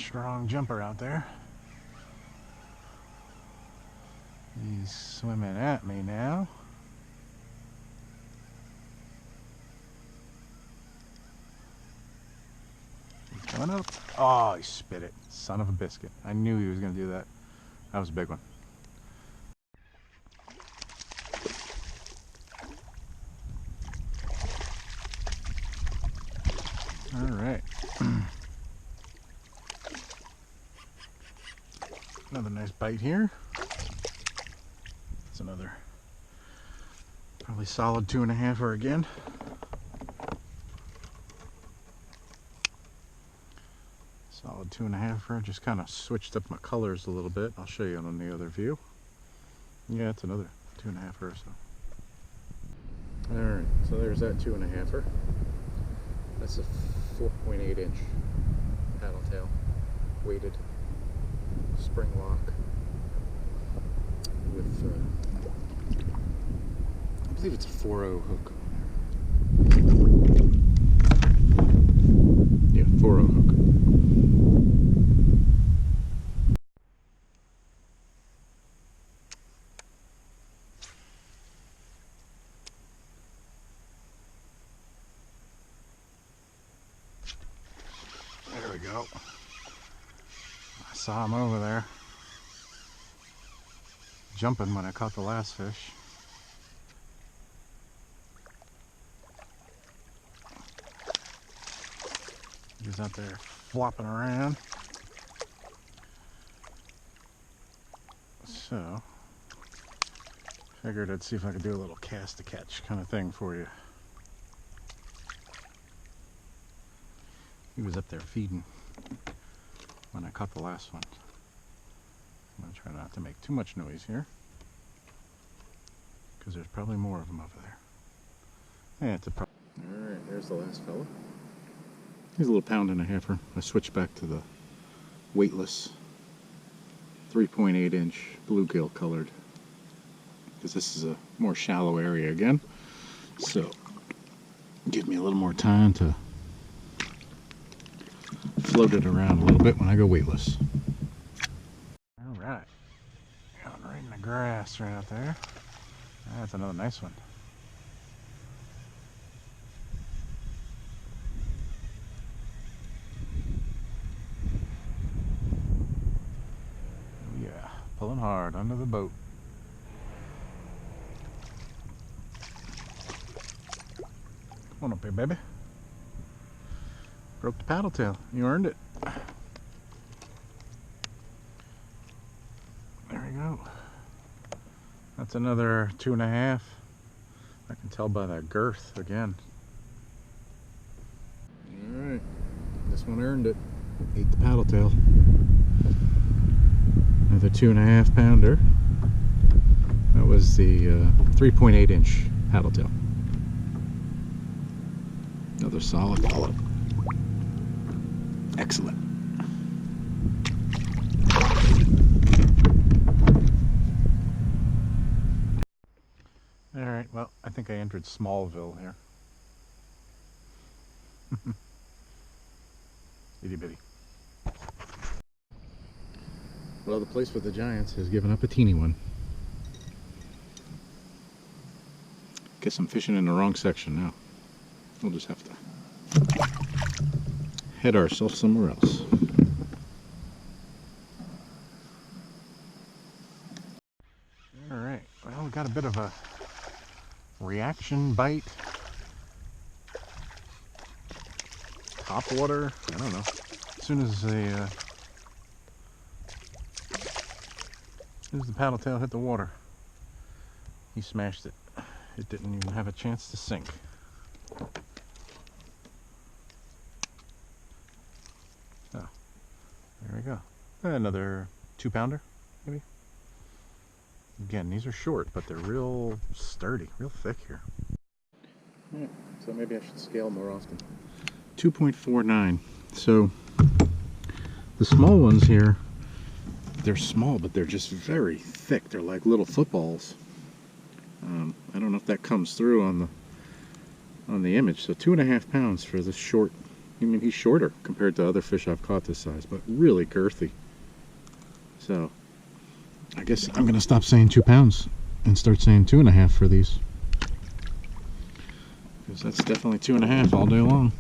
strong jumper out there. He's swimming at me now. He's coming up. Oh, he spit it. Son of a biscuit. I knew he was going to do that. That was a big one. All right. Another nice bite here. It's another probably solid 2.5er again. Solid 2.5er. Just kind of switched up my colors a little bit. I'll show you on the other view. Yeah, it's another 2.5er or so. Alright, so there's that 2.5er. That's a 4.8 inch paddle tail, weighted spring lock with, I believe it's a 4.0 hook on there. Yeah, 4.0 hook. There we go. I saw him over there jumping when I caught the last fish. He was out there flopping around. So, figured I'd see if I could do a little cast to catch kind of thing for you. He was up there feeding when I caught the last one. I'm going to try not to make too much noise here, because there's probably more of them over there. Yeah, it's a problem. Alright, there's the last fella. He's a little 1.5-pounder. I switched back to the weightless 3.8 inch bluegill colored, because this is a more shallow area again. So, give me a little more time to float it around a little bit when I go weightless. Alright, going right in the grass right out there. That's another nice one. Oh yeah, pulling hard under the boat. Come on up here, baby. Broke the paddle tail. You earned it. There we go. That's another 2.5. I can tell by that girth again. Alright. This one earned it. Ate the paddle tail. Another 2.5-pounder. That was the 3.8 inch paddle tail. Another solid follow. Excellent. Alright, well, I think I entered Smallville here. Itty bitty. Well, the place with the giants has given up a teeny one. Guess I'm fishing in the wrong section now. We'll just have to head ourselves somewhere else. Alright, well, we got a bit of a reaction bite. Top water, I don't know. As soon as the paddle tail hit the water, he smashed it. It didn't even have a chance to sink. Oh, there we go. Another 2-pounder, maybe. Again, these are short, but they're real sturdy, real thick here. Yeah, so maybe I should scale more often. 2.49. So the small ones here, they're small, but they're just very thick. They're like little footballs. I don't know if that comes through on the image. So 2.5 pounds for this short I mean, he's shorter compared to other fish I've caught this size, but really girthy. So I guess I'm going to stop saying 2 pounds and start saying 2.5 for these. Because that's definitely 2.5 all day long.